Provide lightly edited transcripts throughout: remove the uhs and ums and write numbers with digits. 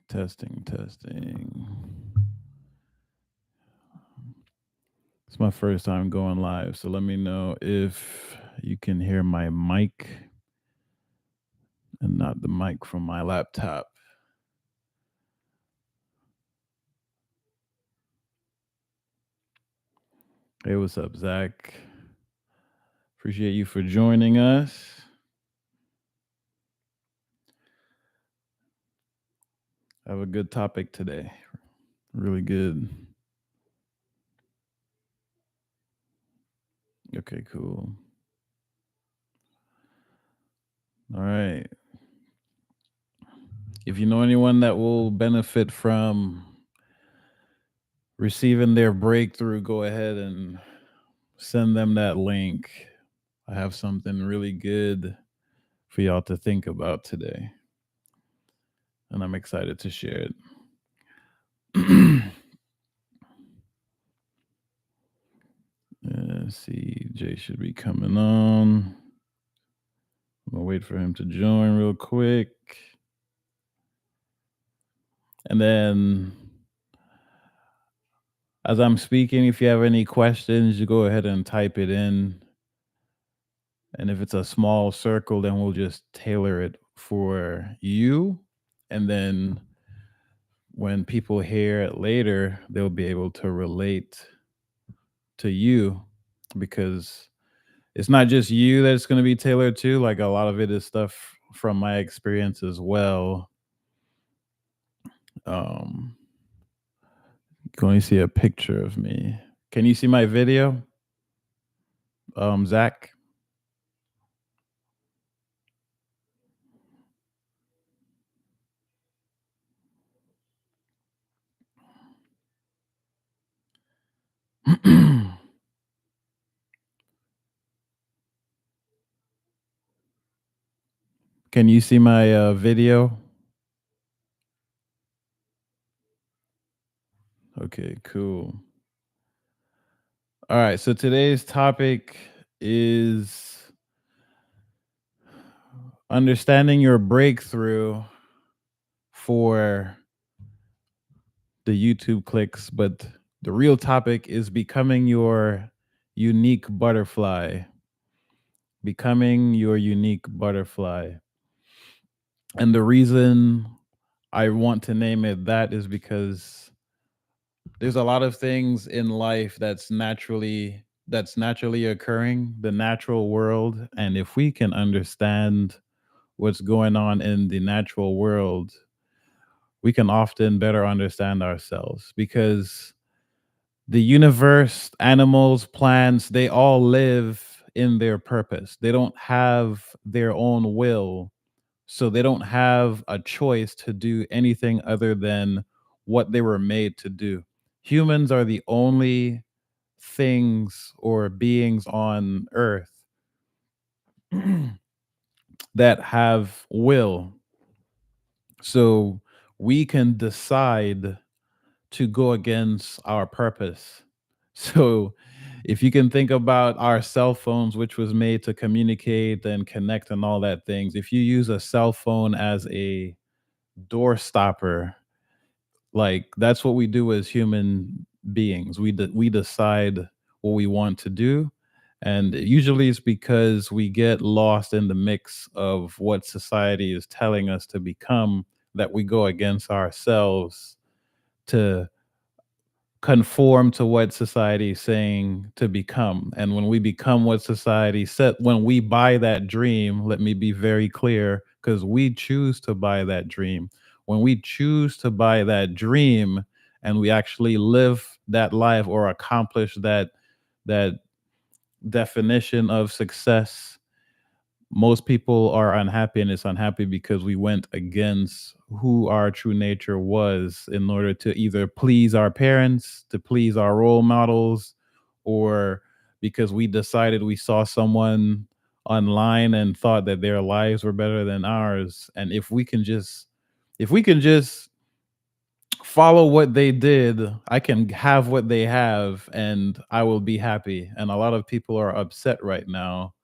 Testing, testing. It's my first time going live, so let me know if you can hear my mic and not the mic from my laptop. Hey, what's up, Zach? Appreciate you for joining us. I have a good topic today. Really good. Okay, cool. All right. If you know anyone that will benefit from receiving their breakthrough, go ahead and send them that link. I have something really good for y'all to think about today, and I'm excited to share it. Let's see, Jay should be coming on. I'm gonna wait for him to join real quick. And then as I'm speaking, if you have any questions, you go ahead and type it in. And if it's a small circle, then we'll just tailor it for you. And then when people hear it later, they'll be able to relate to you because it's not just you that's going to be tailored to. Like a lot of it is stuff from my experience as well. Um, can you see a picture of me? Can you see my video, Zach? Can you see my video? Okay, cool. All right, so today's topic is understanding your breakthrough for the YouTube clicks, but the real topic is becoming your unique butterfly. Becoming your unique butterfly. And the reason I want to name it that is because there's a lot of things in life that's naturally occurring, the natural world, and if we can understand what's going on in the natural world, we can often better understand ourselves because the universe, animals, plants, they all live in their purpose. They don't have their own will. So they don't have a choice to do anything other than what they were made to do. Humans are the only things or beings on earth that have will. So we can decide to go against our purpose. So if you can think about our cell phones, which was made to communicate and connect and all that things, if you use a cell phone as a door stopper, like that's what we do as human beings. We decide what we want to do, and usually it's because we get lost in the mix of what society is telling us to become that we go against ourselves to conform to what society is saying to become. And when we become what society said, when we buy that dream, let me be very clear, because we choose to buy that dream. When we choose to buy that dream and we actually live that life or accomplish that definition of success, most people are unhappy, and it's unhappy because we went against who our true nature was in order to either please our parents, to please our role models, or because we decided we saw someone online and thought that their lives were better than ours. And if we can just follow what they did, I can have what they have and I will be happy. And a lot of people are upset right now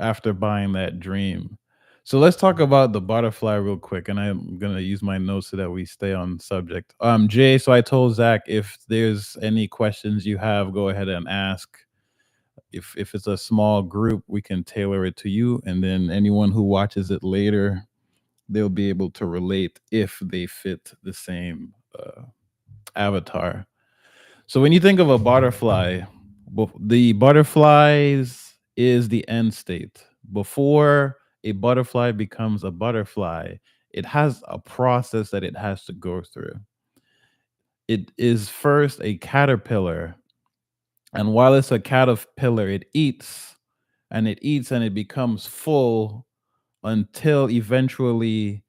after buying that dream. So let's talk about the butterfly real quick, and I'm gonna use my notes so that we stay on subject. Jay, so I told Zach if there's any questions you have, go ahead and ask. If it's a small group, we can tailor it to you, and then anyone who watches it later, they'll be able to relate if they fit the same avatar. So when you think of a butterfly, the butterflies is the end state. Before a butterfly becomes a butterfly, it has a process that it has to go through. It is first a caterpillar, and while it's a caterpillar, it eats and it eats and it becomes full until eventually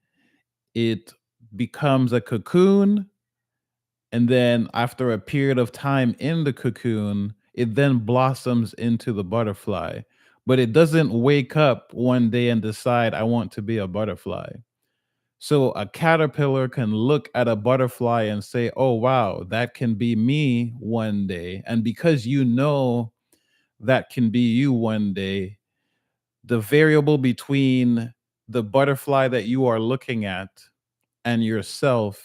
it becomes a cocoon, and then after a period of time in the cocoon, it then blossoms into the butterfly. But it doesn't wake up one day and decide, I want to be a butterfly. So a caterpillar can look at a butterfly and say, oh, wow, that can be me one day. And because you know that can be you one day, the variable between the butterfly that you are looking at and yourself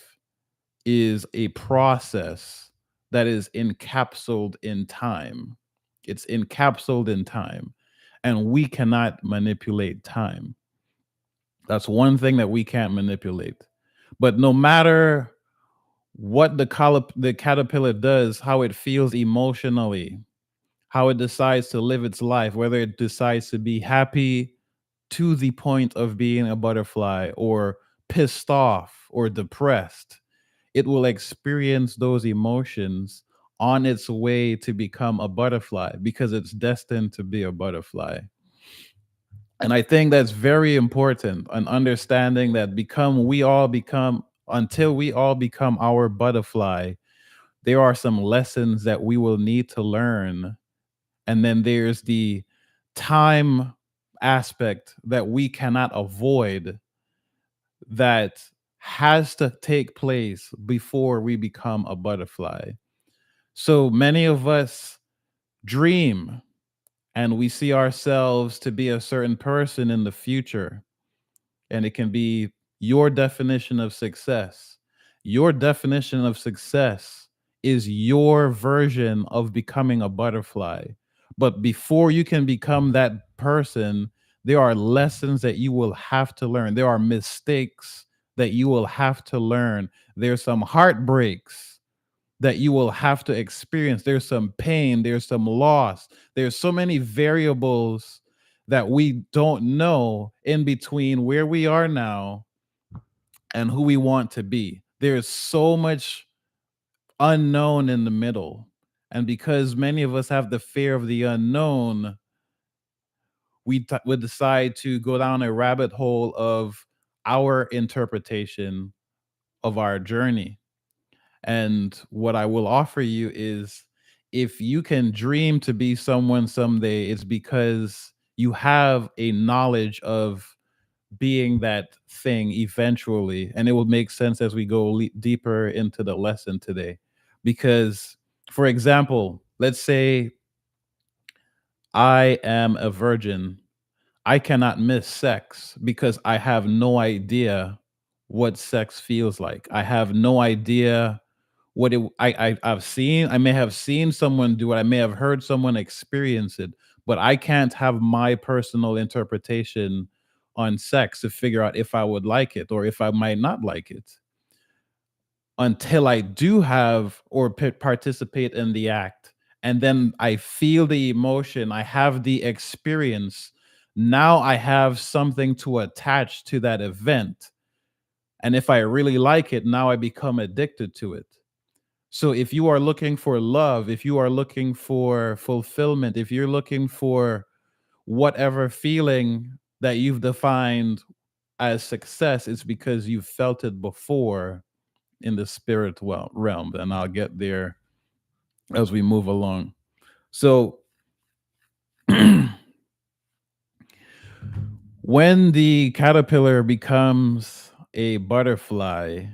is a process that is encapsulated in time. It's encapsulated in time, and we cannot manipulate time. That's one thing that we can't manipulate. But no matter what the caterpillar does, how it feels emotionally, how it decides to live its life, whether it decides to be happy to the point of being a butterfly or pissed off or depressed, it will experience those emotions on its way to become a butterfly because it's destined to be a butterfly. And I think that's very important, an understanding that until we all become our butterfly, there are some lessons that we will need to learn. And then there's the time aspect that we cannot avoid, that has to take place before we become a butterfly. So many of us dream and we see ourselves to be a certain person in the future, and it can be your definition of success. Your definition of success is your version of becoming a butterfly. But before you can become that person, there are lessons that you will have to learn. There are mistakes that you will have to learn. There's some heartbreaks that you will have to experience. There's some pain, there's some loss. There's so many variables that we don't know in between where we are now and who we want to be. There's so much unknown in the middle. And because many of us have the fear of the unknown, we decide to go down a rabbit hole of our interpretation of our journey. And what I will offer you is, if you can dream to be someone someday, it's because you have a knowledge of being that thing eventually. And it will make sense as we go deeper into the lesson today. Because, for example, let's say I am a virgin. I cannot miss sex because I have no idea what sex feels like. I have no idea what I may have seen someone do it, I may have heard someone experience it, but I can't have my personal interpretation on sex to figure out if I would like it or if I might not like it until I do have or participate in the act. And then I feel the emotion, I have the experience. Now I have something to attach to that event. And if I really like it, now I become addicted to it. So if you are looking for love, if you are looking for fulfillment, if you're looking for whatever feeling that you've defined as success, it's because you've felt it before in the spirit realm. And I'll get there as we move along. So when the caterpillar becomes a butterfly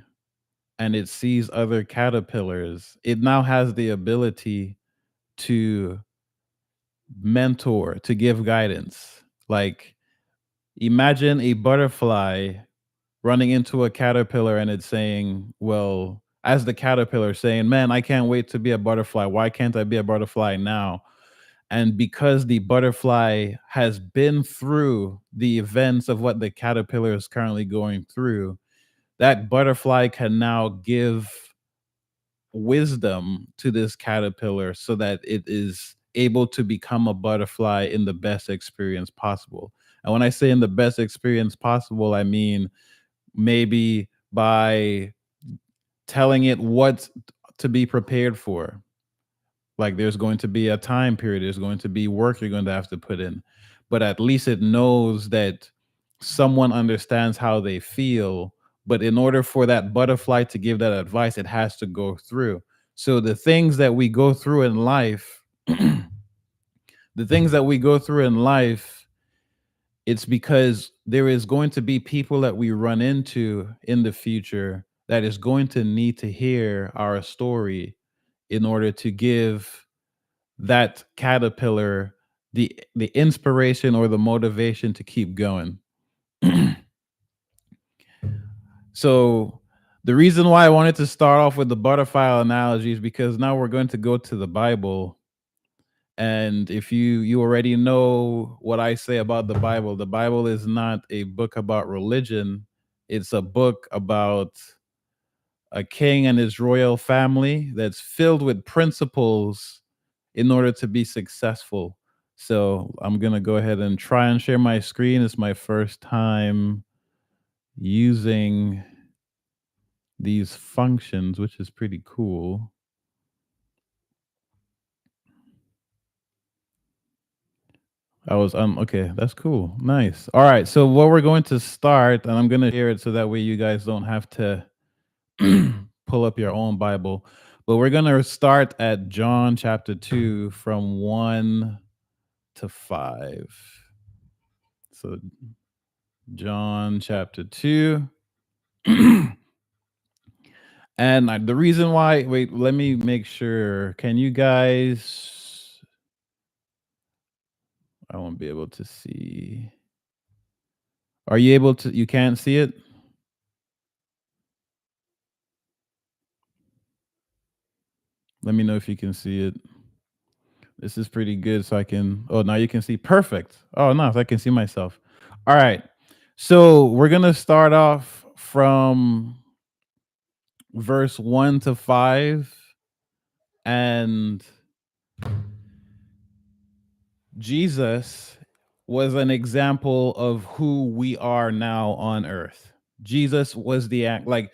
and it sees other caterpillars, it now has the ability to mentor, to give guidance. Like, Imagine a butterfly running into a caterpillar and it's saying, well, as the caterpillar saying, man, I can't wait to be a butterfly. Why can't I be a butterfly now? And because the butterfly has been through the events of what the caterpillar is currently going through, that butterfly can now give wisdom to this caterpillar so that it is able to become a butterfly in the best experience possible. And when I say in the best experience possible, I mean maybe by telling it what to be prepared for. Like there's going to be a time period, there's going to be work you're going to have to put in. But at least it knows that someone understands how they feel. But in order for that butterfly to give that advice, it has to go through. So the things that we go through in life, the things that we go through in life, it's because there is going to be people that we run into in the future that is going to need to hear our story in order to give that caterpillar the inspiration or the motivation to keep going. So the reason why I wanted to start off with the butterfly analogy is because now we're going to go to the Bible. And if you already know what I say about the Bible is not a book about religion. It's a book about a king and his royal family that's filled with principles in order to be successful. So I'm gonna go ahead and try and share my screen. It's my first time using these functions, which is pretty cool. I was okay, that's cool. Nice. All right. So what we're going to start, and I'm gonna share it so that way you guys don't have to pull up your own Bible. But we're gonna start at John chapter 2 from 1 to 5. So John chapter 2. And the reason why, wait, let me make sure. Can you guys, I won't be able to see. Are you able to, you can't see it? Let me know if you can see it. This is pretty good. So I can, oh, now you can see. Perfect. Oh, no, I can see myself. All right. So we're going to start off from verse 1 to 5. And Jesus was an example of who we are now on earth. Jesus was the act, like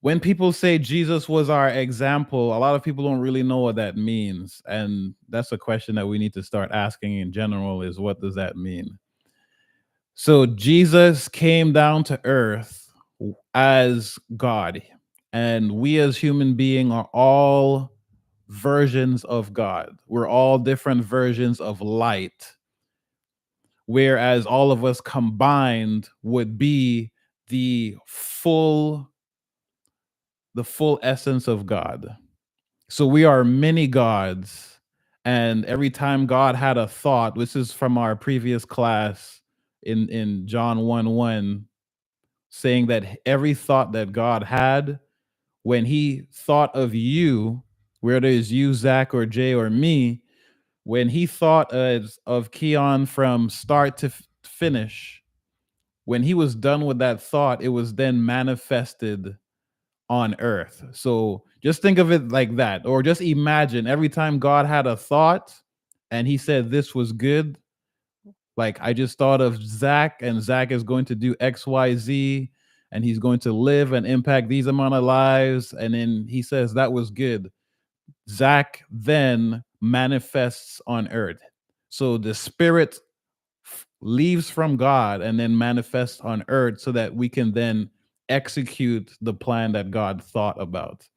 when people say Jesus was our example, a lot of people don't really know what that means. And that's a question that we need to start asking in general is what does that mean? So Jesus came down to earth as God, and we as human beings are all versions of God. We're all different versions of light, whereas all of us combined would be the full the full essence of God. So we are many gods, and every time God had a thought, this is from our previous class in John 1:1, saying that every thought that God had, when he thought of you, whether it's you, Zach, or Jay, or me, when he thought of Keon from start to finish, when he was done with that thought, it was then manifested on earth. So just think of it like that, or just imagine every time God had a thought and he said this was good, like I just thought of Zach, and Zach is going to do XYZ, and he's going to live and impact these amount of lives. And then he says that was good. Zach then manifests on earth. So the spirit leaves from God and then manifests on earth so that we can then execute the plan that God thought about.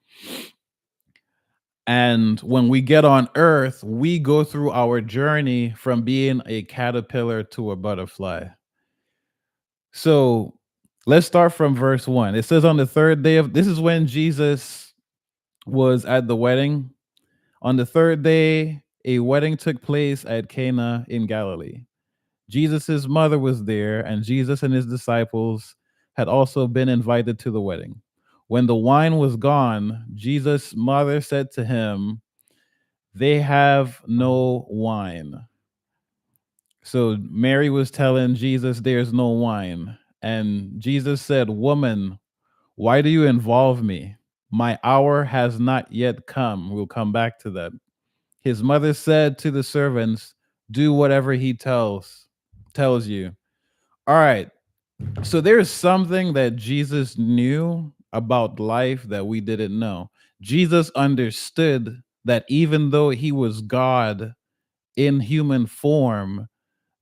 And when we get on earth, we go through our journey from being a caterpillar to a butterfly. So let's start from verse 1. It says, on the third day of this is when Jesus was at the wedding. On the third day, a wedding took place at Cana in Galilee. Jesus's mother was there, and Jesus and his disciples had also been invited to the wedding. When the wine was gone, Jesus' mother said to him, "They have no wine." So Mary was telling Jesus, "There's no wine." And Jesus said, "Woman, why do you involve me? My hour has not yet come." We'll come back to that. His mother said to the servants, "Do whatever he tells you." All right. So there's something that Jesus knew about life that we didn't know. Jesus understood that even though he was God in human form,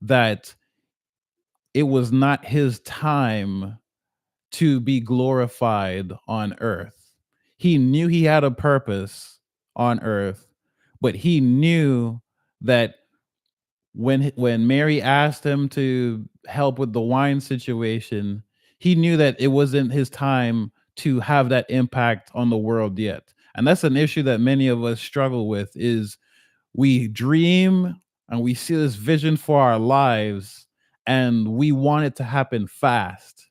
that it was not his time to be glorified on earth. He knew he had a purpose on earth, but he knew that when Mary asked him to help with the wine situation, he knew that it wasn't his time to have that impact on the world yet. And that's an issue that many of us struggle with is we dream and we see this vision for our lives and we want it to happen fast.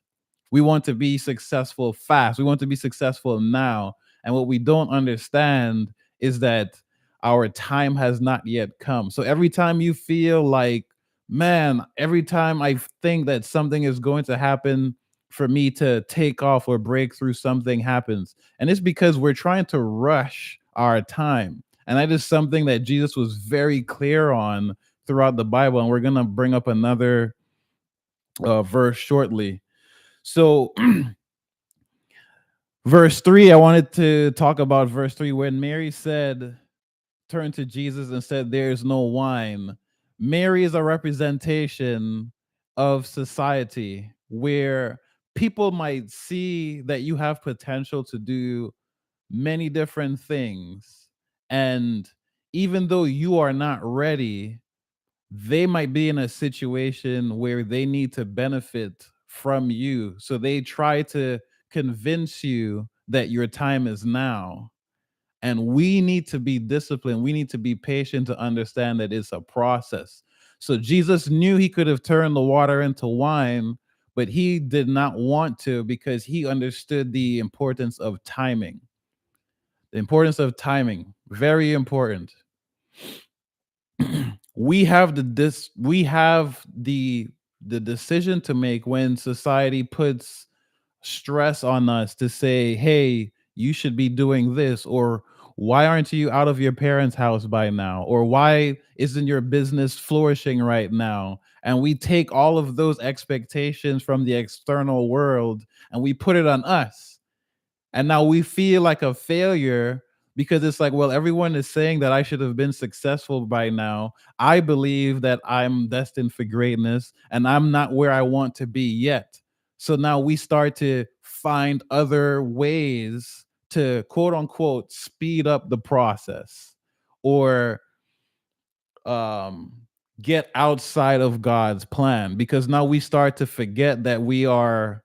We want to be successful fast. We want to be successful now. And what we don't understand is that our time has not yet come. So every time you feel like, man, every time I think that something is going to happen for me to take off or break through, something happens. And it's because we're trying to rush our time. And that is something that Jesus was very clear on throughout the Bible. And we're going to bring up another verse shortly. So, verse 3, I wanted to talk about verse 3 when Mary said, turned to Jesus and said, "There's no wine." Mary is a representation of society where people might see that you have potential to do many different things. And even though you are not ready, they might be in a situation where they need to benefit from you. So they try to convince you that your time is now. And we need to be disciplined. We need to be patient to understand that it's a process. So Jesus knew he could have turned the water into wine, but he did not want to because he understood the importance of timing. The importance of timing, very important. We have the decision to make when society puts stress on us to say, "Hey, you should be doing this," or "Why aren't you out of your parents' house by now?" or "Why isn't your business flourishing right now?" And we take all of those expectations from the external world and we put it on us, and now we feel like a failure because it's like, well, everyone is saying that I should have been successful by now. I believe that I'm destined for greatness and I'm not where I want to be yet. So now we start to find other ways to quote unquote speed up the process or um get outside of God's plan, because now we start to forget that we are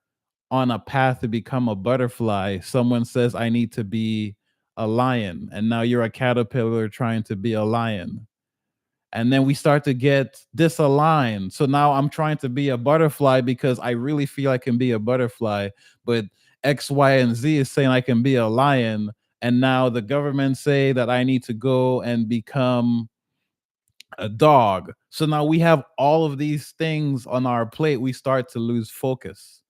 on a path to become a butterfly. Someone says, "I need to be a lion." And now you're a caterpillar trying to be a lion. And then we start to get disaligned. So now I'm trying to be a butterfly because I really feel I can be a butterfly. But X, Y, and Z is saying I can be a lion. And now the government say that I need to go and become a dog. So now we have all of these things on our plate. We start to lose focus.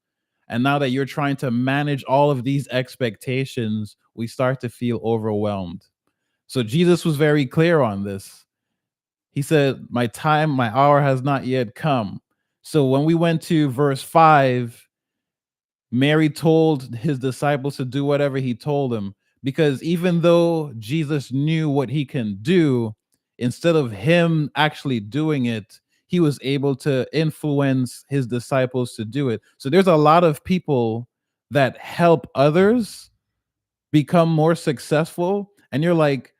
And now that you're trying to manage all of these expectations, we start to feel overwhelmed. So Jesus was very clear on this. He said, "My time, my hour has not yet come." So when we went to verse 5, Mary told his disciples to do whatever he told them, because even though Jesus knew what he can do, instead of him actually doing it, he was able to influence his disciples to do it. So there's a lot of people that help others become more successful, and you're like,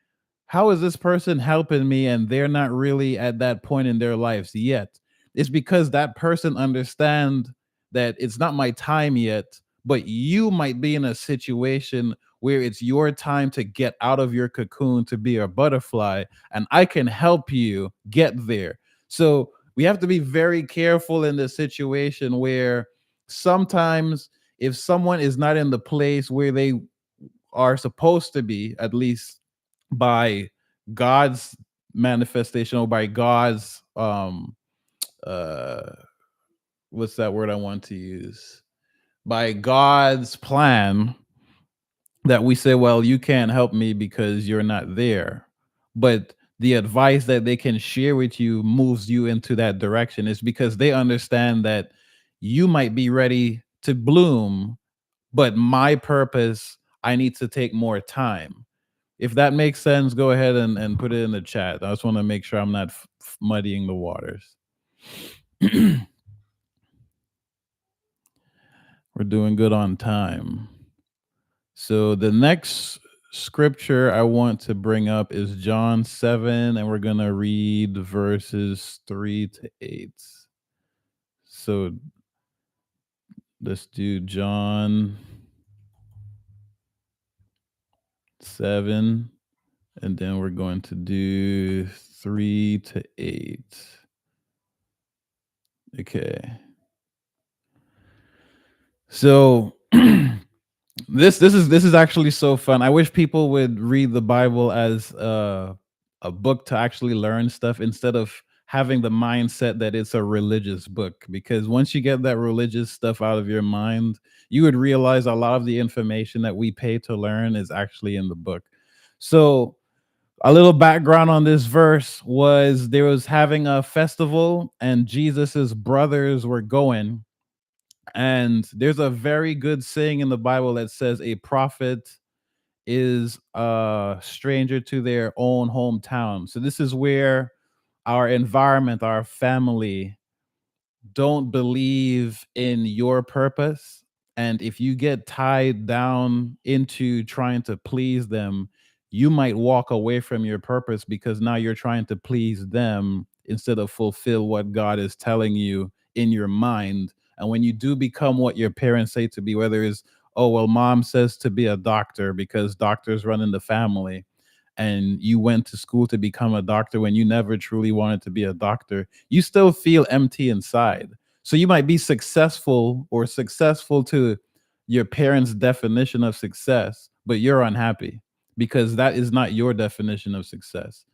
how is this person helping me and they're not really at that point in their lives yet? It's because that person understand that it's not my time yet, but you might be in a situation where it's your time to get out of your cocoon to be a butterfly, and I can help you get there. So We have to be very careful in this situation where sometimes if someone is not in the place where they are supposed to be, at least by God's manifestation or by God's uh what's that word I want to use? By God's plan, that we say, well, you can't help me because you're not there. But the advice that they can share with you moves you into that direction. Is because they understand that you might be ready to bloom, but my purpose, I need to take more time. If that makes sense, go ahead and put it in the chat. I just want to make sure I'm not muddying the waters. We're doing good on time. So the next scripture I want to bring up is John 7, and we're going to read verses 3 to 8. So let's do John 7, and then we're going to do 3 to 8. Okay. So this is actually so fun. I wish people would read the Bible as a book to actually learn stuff instead of having the mindset that it's a religious book. Because once you get that religious stuff out of your mind, you would realize a lot of the information that we pay to learn is actually in the book. So a little background on this verse was there was having a festival and Jesus's brothers were going, and there's a very good saying in the Bible that says a prophet is a stranger to their own hometown. So this is where our environment, our family, don't believe in your purpose. And if you get tied down into trying to please them, you might walk away from your purpose because now you're trying to please them instead of fulfill what God is telling you in your mind. And when you do become what your parents say to be, whether it's, oh, well, mom says to be a doctor because doctors run in the family, and you went to school to become a doctor when you never truly wanted to be a doctor, you still feel empty inside. So you might be successful or successful to your parents' definition of success, but you're unhappy because that is not your definition of success.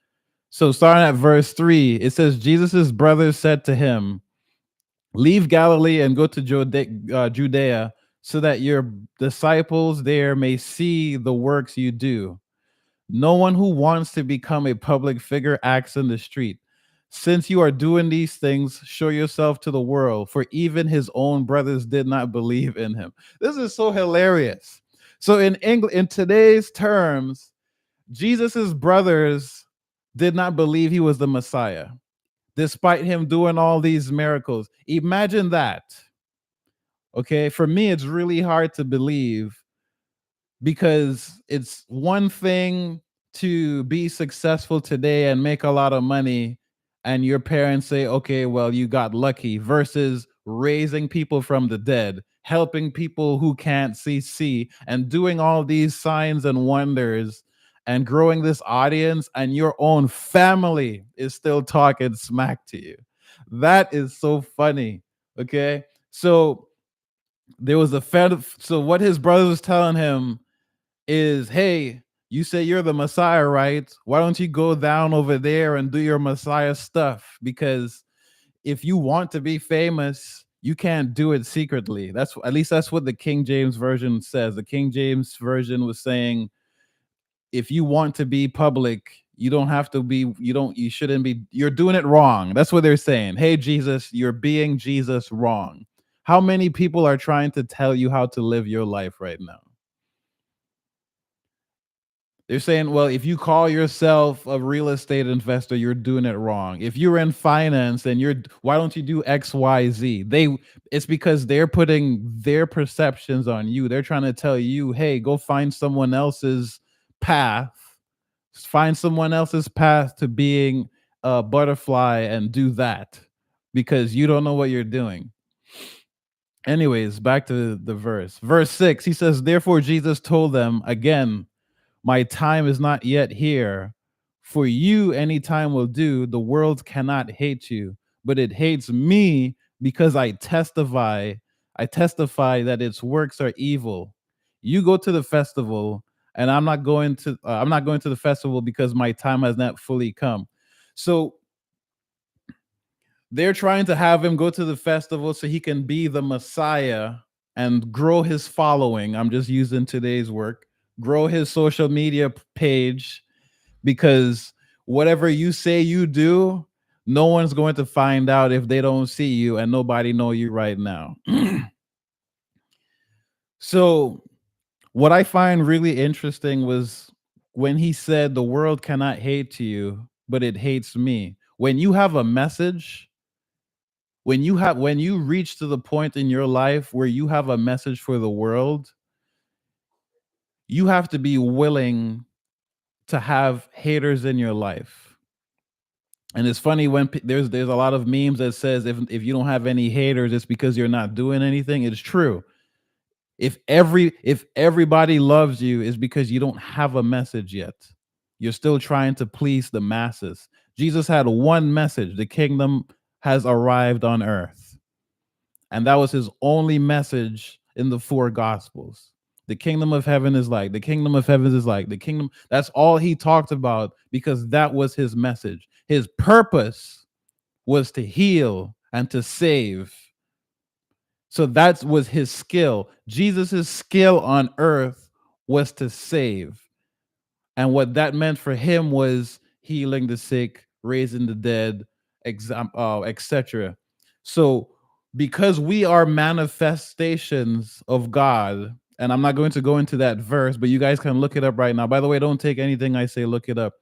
So starting at verse 3, it says, Jesus' brothers said to him, leave Galilee and go to Judea so that your disciples there may see the works you do. No one who wants to become a public figure acts in the street. Since you are doing these things, show yourself to the world, for even his own brothers did not believe in him. This is so hilarious. So in English, in today's terms, Jesus's brothers did not believe he was the Messiah, despite him doing all these miracles. Imagine that. Okay, for me, it's really hard to believe because it's one thing to be successful today and make a lot of money and your parents say, okay, well, you got lucky, versus raising people from the dead, helping people who can't see, and doing all these signs and wonders and growing this audience, and your own family is still talking smack to you. That is so funny. Okay, so there was a fed so what his brother was telling him is, hey, you say you're the Messiah, right? Why don't you go down over there and do your Messiah stuff? Because if you want to be famous, you can't do it secretly. That's, at least that's what the King James version says. The King James version was saying, if you want to be public, you don't have to be, you shouldn't be, you're doing it wrong. That's what they're saying. Hey, Jesus, you're being Jesus wrong. How many people are trying to tell you how to live your life right now? They're saying, well, if you call yourself a real estate investor, you're doing it wrong. If you're in finance, then why don't you do X, Y, Z? It's because they're putting their perceptions on you. They're trying to tell you, hey, go find someone else's path. Find someone else's path to being a butterfly and do that because you don't know what you're doing. Anyways, back to the verse. Verse 6, he says, therefore, Jesus told them again, my time is not yet here. For you, any time will do. The world cannot hate you, but it hates me because I testify that its works are evil. You go to the festival, and I'm not going to the festival because my time has not fully come. So they're trying to have him go to the festival so he can be the Messiah and grow his following. I'm just using today's work. Grow his social media page, because whatever you say you do, no one's going to find out if they don't see you, and nobody know you right now. So what I find really interesting was when he said the world cannot hate you, but it hates me. When you have a message, when you reach to the point in your life where you have a message for the world, you have to be willing to have haters in your life. And it's funny when there's a lot of memes that says if you don't have any haters, it's because you're not doing anything. It's true. If everybody loves you, it's because you don't have a message yet. You're still trying to please the masses. Jesus had one message: the kingdom has arrived on earth. And that was his only message in the four gospels. The kingdom of heaven is like, the kingdom of heaven is like, the kingdom. That's all he talked about, because that was his message. His purpose was to heal and to save. So that was his skill. Jesus's skill on earth was to save. And what that meant for him was healing the sick, raising the dead, etc. So, because we are manifestations of God, and I'm not going to go into that verse, but you guys can look it up right now. By the way, don't take anything I say, look it up.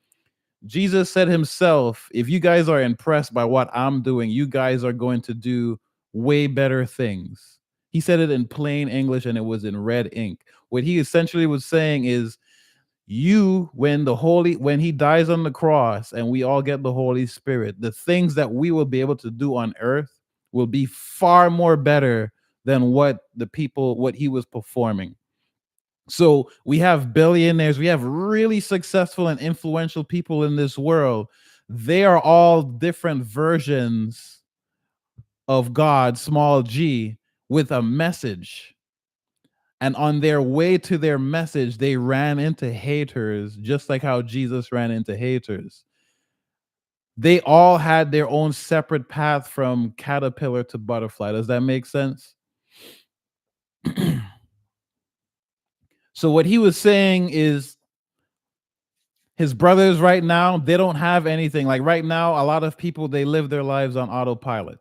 Jesus said himself, if you guys are impressed by what I'm doing, you guys are going to do way better things. He said it in plain English, and it was in red ink. What he essentially was saying is, when he dies on the cross and we all get the Holy Spirit, the things that we will be able to do on earth will be far more better than what he was performing. So we have billionaires, we have really successful and influential people in this world. They are all different versions of God, small g, with a message. And on their way to their message, they ran into haters, just like how Jesus ran into haters. They all had their own separate path from caterpillar to butterfly. Does that make sense? So, what he was saying is, his brothers right now, they don't have anything. Like right now, a lot of people, they live their lives on autopilot.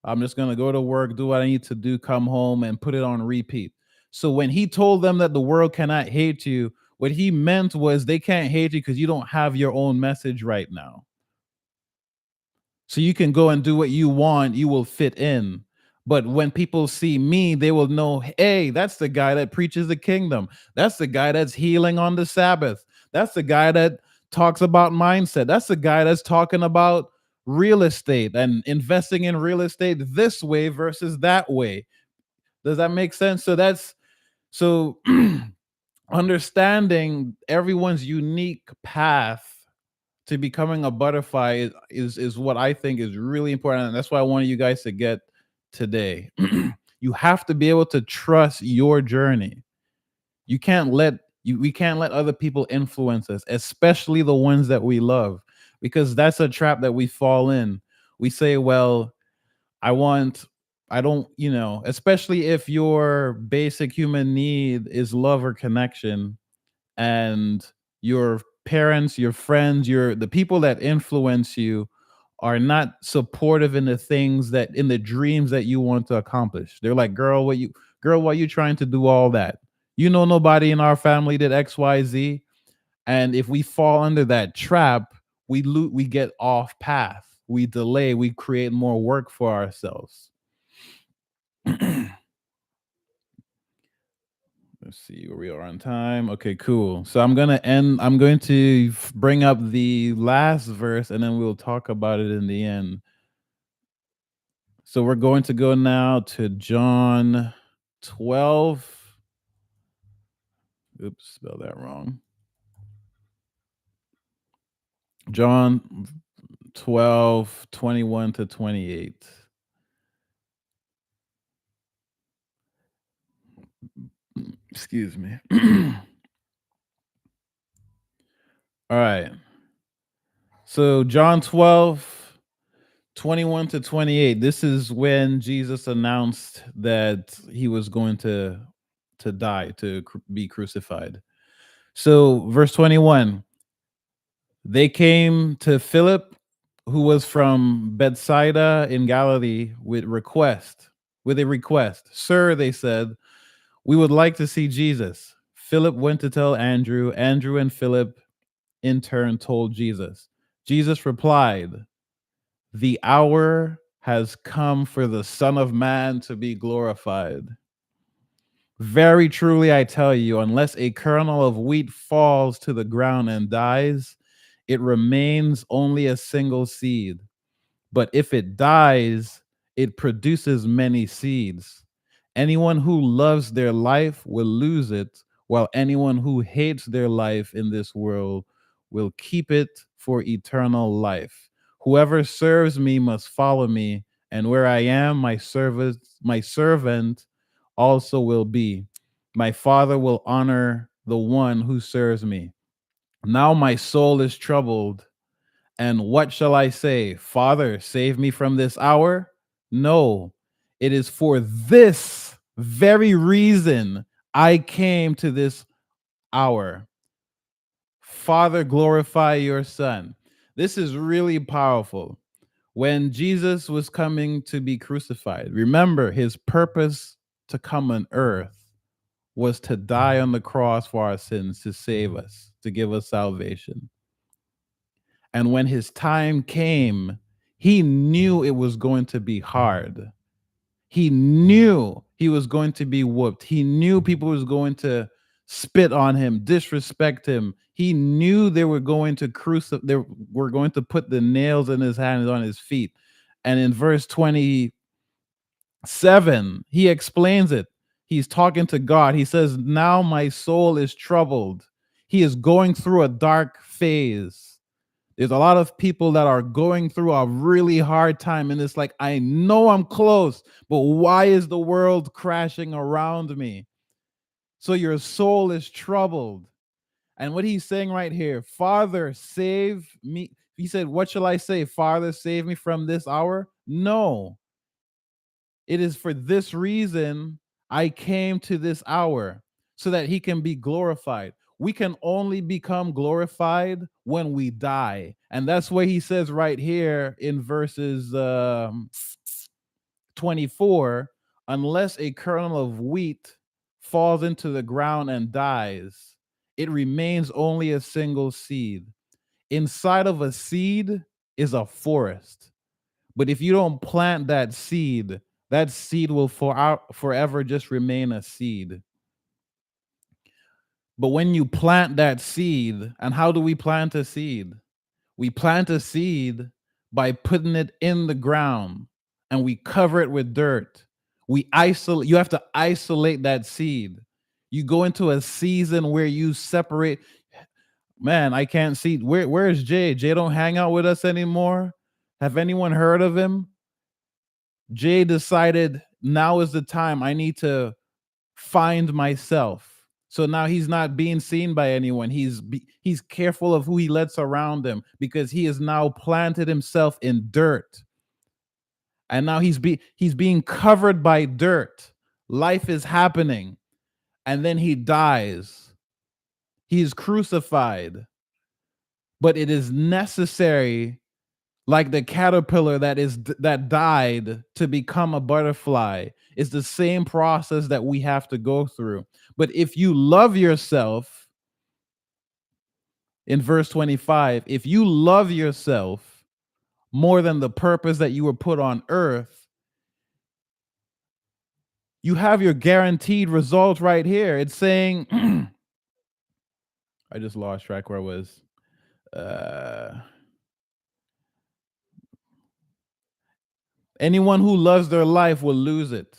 I'm just going to go to work, do what I need to do, come home, and put it on repeat. So when he told them that the world cannot hate you, what he meant was they can't hate you because you don't have your own message right now. So you can go and do what you want, you will fit in. But when people see me, they will know, hey, that's the guy that preaches the kingdom. That's the guy that's healing on the Sabbath. That's the guy that talks about mindset. That's the guy that's talking about real estate and investing in real estate this way versus that way. Does that make sense? So understanding everyone's unique path to becoming a butterfly is what I think is really important, and that's why I wanted you guys to get today. You have to be able to trust your journey. You can't let we can't let other people influence us, especially the ones that we love, because that's a trap that we fall in. We say, well, I want I don't, especially if your basic human need is love or connection, and your parents, your friends, the people that influence you are not supportive in the things that in the dreams that you want to accomplish. They're like, girl, why you trying to do all that? Nobody in our family did XYZ. And if we fall under that trap, we get off path. We delay, we create more work for ourselves. Let's see where we are on time. Okay, cool. So I'm going to bring up the last verse, and then we'll talk about it in the end. So we're going to go now to John 12. Oops, spelled that wrong. John 12:21 to 28. Excuse me. All right. So John 12:21 to 28. This is when Jesus announced that he was going to die, to be crucified. So verse 21, they came to Philip, who was from Bethsaida in Galilee, with a request. Sir, they said, we would like to see Jesus. Philip went to tell Andrew. Andrew and Philip in turn told Jesus. Jesus replied, the hour has come for the Son of Man to be glorified. Very truly, I tell you, unless a kernel of wheat falls to the ground and dies, it remains only a single seed. But if it dies, it produces many seeds. Anyone who loves their life will lose it, while anyone who hates their life in this world will keep it for eternal life. Whoever serves me must follow me, and where I am, my servant also will be. My Father will honor the one who serves me. Now my soul is troubled. And what shall I say? Father, save me from this hour? No, it is for this very reason I came to this hour. Father, glorify your Son. This is really powerful. When Jesus was coming to be crucified, remember his purpose to come on earth was to die on the cross for our sins, to save us, to give us salvation. And when his time came, he knew it was going to be hard. He knew he was going to be whooped. He knew people was going to spit on him, disrespect him. He knew they were going to they were going to put the nails in his hands on his feet. And in verse 27, he explains it. He's talking to God. He says, now my soul is troubled. He is going through a dark phase. There's a lot of people that are going through a really hard time, and it's like, I know I'm close, but why is the world crashing around me? So your soul is troubled. And what he's saying right here, Father, save me. He said, what shall I say? Father, save me from this hour? No, it is for this reason I came to this hour, so that he can be glorified. We can only become glorified when we die. And that's what he says right here in verses 24, unless a kernel of wheat falls into the ground and dies, it remains only a single seed. Inside of a seed is a forest. But if you don't plant that seed will forever just remain a seed. But when you plant that seed, and how do we plant a seed? We plant a seed by putting it in the ground and we cover it with dirt. You have to isolate that seed. You go into a season where you separate. Man, I can't see. Where's Jay? Jay don't hang out with us anymore. Have anyone heard of him? Jay decided now is the time I need to find myself. So now he's not being seen by anyone. He's careful of who he lets around him, because he has now planted himself in dirt. And now he's being covered by dirt. Life is happening. And then he dies. He is crucified. But it is necessary, like the caterpillar that died to become a butterfly. It's the same process that we have to go through. But if you love yourself, in verse 25, if you love yourself more than the purpose that you were put on earth, you have your guaranteed result right here. It's saying I just lost track where I was. uh Anyone who loves their life will lose it.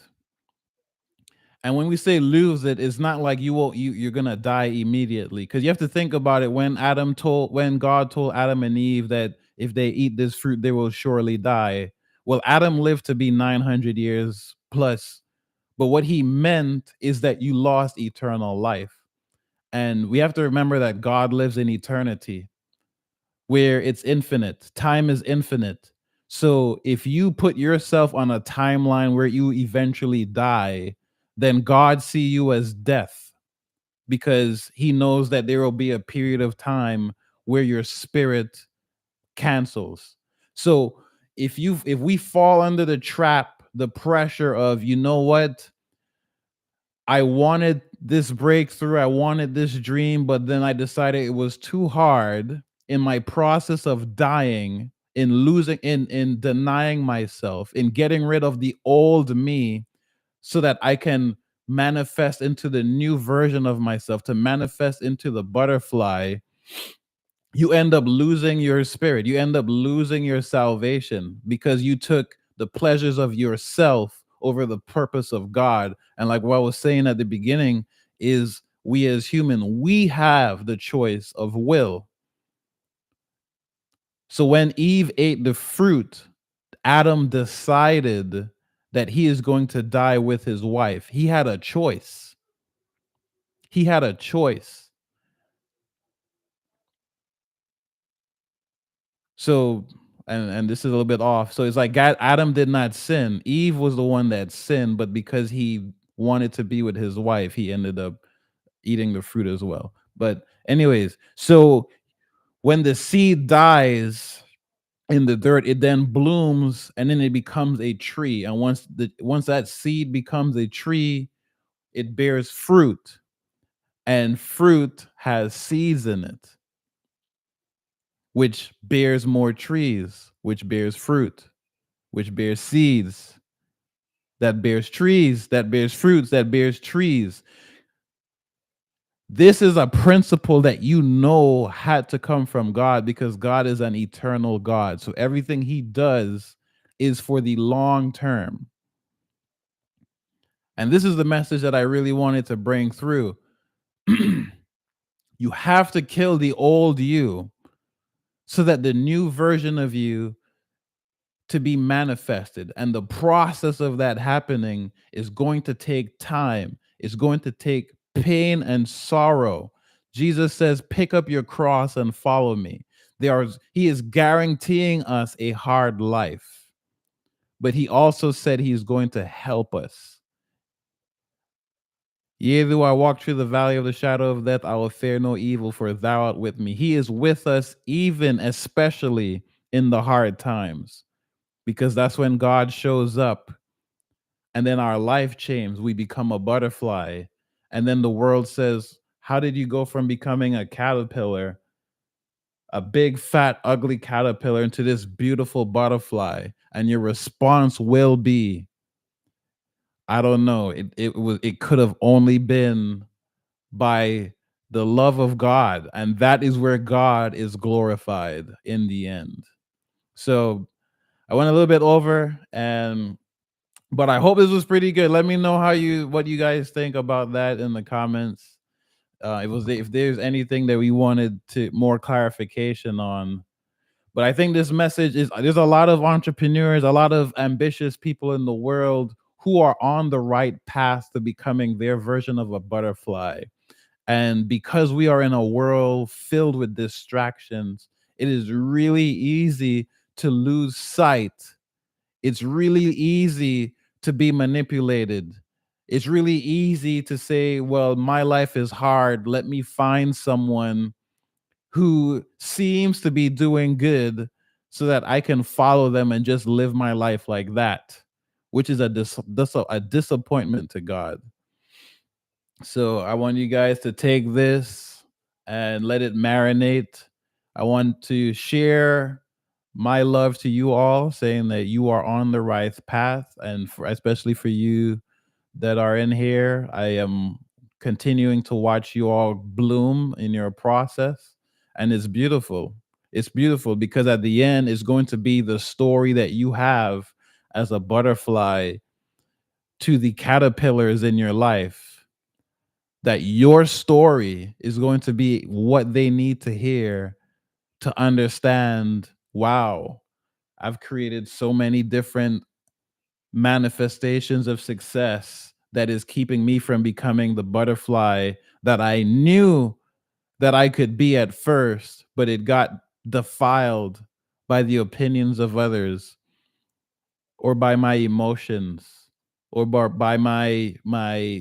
And when we say lose it, it's not like you're gonna die immediately. Because you have to think about it. When God told Adam and Eve that if they eat this fruit, they will surely die. Well, Adam lived to be 900 years plus, but what he meant is that you lost eternal life. And we have to remember that God lives in eternity where it's infinite. Time is infinite. So if you put yourself on a timeline where you eventually die, then God see you as death because he knows that there will be a period of time where your spirit cancels. So if we fall under the trap, the pressure of, you know what, I wanted this breakthrough, I wanted this dream, but then I decided it was too hard in my process of dying, in losing, in denying myself, in getting rid of the old me so that I can manifest into the new version of myself, to manifest into the butterfly. You end up losing your spirit. You end up losing your salvation because you took the pleasures of yourself over the purpose of God. And like what I was saying at the beginning, is we as human, we have the choice of will. So when Eve ate the fruit, Adam decided that he is going to die with his wife. He had a choice. He had a choice. So, and this is a little bit off. So it's like God, Adam did not sin. Eve was the one that sinned, but because he wanted to be with his wife, he ended up eating the fruit as well. But anyways, so when the seed dies in the dirt, it then blooms and then it becomes a tree. And once that seed becomes a tree, it bears fruit, and fruit has seeds in it, which bears more trees, which bears fruit, which bears seeds, that bears trees, that bears fruits, that bears trees. This is a principle that you know had to come from God because God is an eternal God. So everything he does is for the long term. And this is the message that I really wanted to bring through. You have to kill the old you so that the new version of you to be manifested. And the process of that happening is going to take time, it's going to take pain and sorrow. Jesus says, pick up your cross and follow me. He is guaranteeing us a hard life, but he also said he is going to help us. Yea, though I walk through the valley of the shadow of death, I will fear no evil, for thou art with me. He is with us, even especially in the hard times, because that's when God shows up and then our life changes. We become a butterfly. And then the world says, how did you go from becoming a caterpillar, a big, fat, ugly caterpillar, into this beautiful butterfly? And your response will be, I don't know. It could have only been by the love of God. And that is where God is glorified in the end. So I went a little bit over, and but I hope this was pretty good. Let me know what you guys think about that in the comments. If there's anything that we wanted to more clarification on. But I think this message is, there's a lot of entrepreneurs, a lot of ambitious people in the world who are on the right path to becoming their version of a butterfly. And because we are in a world filled with distractions, it is really easy to lose sight. It's really easy to be manipulated. It's really easy to say, well, my life is hard. Let me find someone who seems to be doing good so that I can follow them and just live my life like that, which is a disappointment to God. So I want you guys to take this and let it marinate. I want to share my love to you all, saying that you are on the right path, and especially for you that are in here, I am continuing to watch you all bloom in your process, and it's beautiful. It's beautiful because at the end, it's going to be the story that you have as a butterfly to the caterpillars in your life, that your story is going to be what they need to hear to understand wow, I've created so many different manifestations of success that is keeping me from becoming the butterfly that I knew that I could be at first, but it got defiled by the opinions of others or by my emotions or by my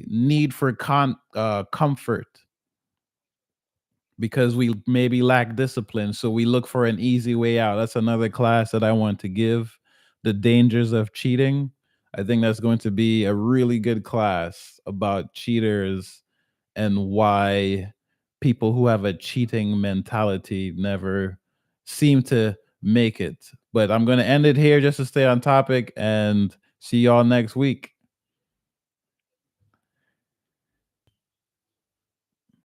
need for comfort because we maybe lack discipline. So we look for an easy way out. That's another class that I want to give, the dangers of cheating. I think that's going to be a really good class about cheaters and why people who have a cheating mentality never seem to make it. But I'm going to end it here just to stay on topic and see y'all next week.